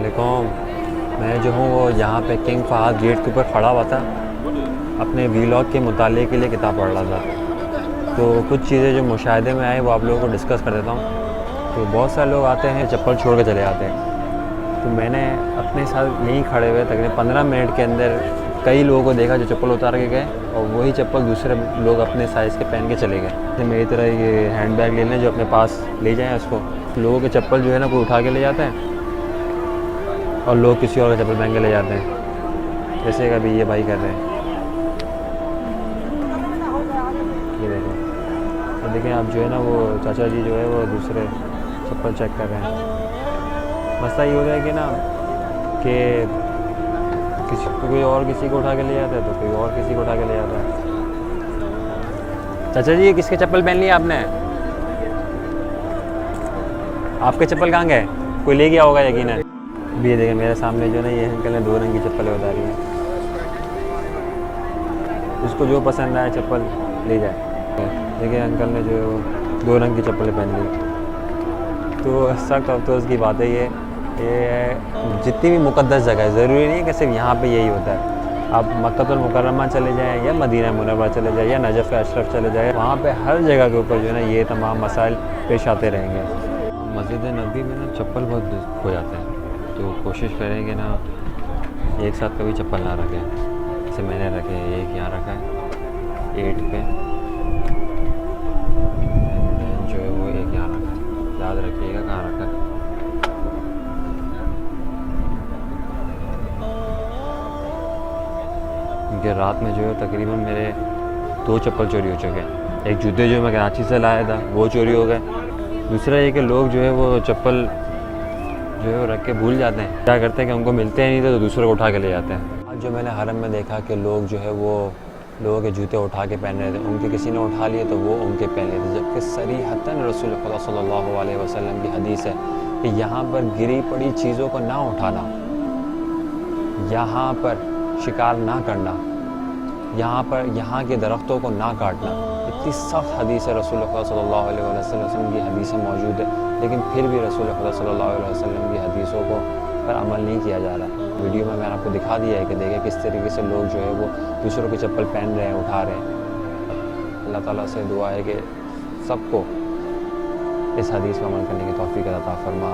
वालेकुम। मैं जो हूँ वो यहाँ पे किंग फहद गेट के ऊपर खड़ा हुआ था, अपने वीलॉग के मुताले के लिए किताब पढ़ रहा था। तो कुछ चीज़ें जो मुशाहिदे में आए वो आप लोगों को डिस्कस कर देता हूँ। तो बहुत सारे लोग आते हैं चप्पल छोड़ के चले जाते हैं। तो मैंने अपने साथ यहीं खड़े हुए तकरीबन 15 मिनट के अंदर कई लोगों को देखा जो चप्पल उतार के गए और वही चप्पल दूसरे लोग अपने साइज़ के पहन के चले गए। तो मेरी तरह ये हैंड बैग ले लें जो अपने पास ले जाएँ उसको। लोगों के चप्पल जो है ना कोई उठा के ले जाते हैं और लोग किसी और का चप्पल पहन के ले जाते हैं, जैसे कि अभी ये भाई कर रहे हैं। ये देखो, तो देखें आप जो है ना वो चाचा जी जो है वो दूसरे चप्पल चेक कर रहे हैं। मसला ये हो रहा है कि ना कि कोई और किसी को उठा के ले जाता है तो कोई और किसी को उठा के ले जाता है। चाचा जी किसके चप्पल पहन लिए आपने? आपके चप्पल कहाँ गए? कोई ले गया होगा यकीनन। अभी ये देखें मेरे सामने जो ना ये अंकल ने 2 रंग की चप्पलें उतारी हैं। उसको जो पसंद आए चप्पल ले जाए। देखिए अंकल ने जो 2 रंग की चप्पलें पहन ली। तो सख्त अफसोस की बात है ये जितनी भी मुक़द्दस जगह है, ज़रूरी नहीं है कि सिर्फ यहाँ पे यही होता है। आप मक्कातुल मुकर्रमा चले जाएँ या मदीना मुनव्वरा चले जाएँ या नजफ़ अशरफ चले जाएँ, वहाँ पे हर जगह के ऊपर जो है ना ये तमाम मसाइल पेश आते रहेंगे। मस्जिद नबी में ना चप्पल बहुत खो जाते हैं, तो कोशिश करेंगे ना एक साथ कभी चप्पल ना रखें। जैसे मैंने रखे हैं, एक यहाँ रखा है 8 पे, जो है वो एक यहाँ रखा है। याद रखिएगा कहाँ रखा है। क्योंकि रात में जो है तकरीबन मेरे 2 चप्पल चोरी हो चुके हैं। एक जूते जो मैं कराची से लाया था वो चोरी हो गए। दूसरा ये कि लोग जो है वो चप्पल जो है वो रख के भूल जाते हैं। क्या करते हैं कि उनको मिलते हैं नहीं तो दूसरे को उठा के ले जाते हैं। आज जो मैंने हरम में देखा कि लोग जो है वो लोगों के जूते उठा के पहन रहे थे, उनके किसी ने उठा लिए तो वो उनके पहन लिए थे, जबकि सरीहतन रसूल खुदा सल्लल्लाहु अलैहि वसल्लम की हदीस है कि यहाँ पर गिरी पड़ी चीज़ों को ना उठाना, यहाँ पर शिकार ना करना, यहाँ पर यहाँ के दरख्तों को ना काटना। इतनी सख्त हदीस है रसूल खुदा सल्लल्लाहु अलैहि वसल्लम की हदीसें मौजूद है, लेकिन फिर भी रसूल खुदा सल्लल्लाहु अलैहि वसल्लम की हदीसों को पर अमल नहीं किया जा रहा। वीडियो में मैंने आपको दिखा दिया है कि देखें किस तरीके से लोग जो है वो दूसरों की चप्पल पहन रहे हैं, उठा रहे हैं। अल्लाह ताला से दुआ है कि सबको इस हदीस पर अमल करने की तौफीक अता फरमा।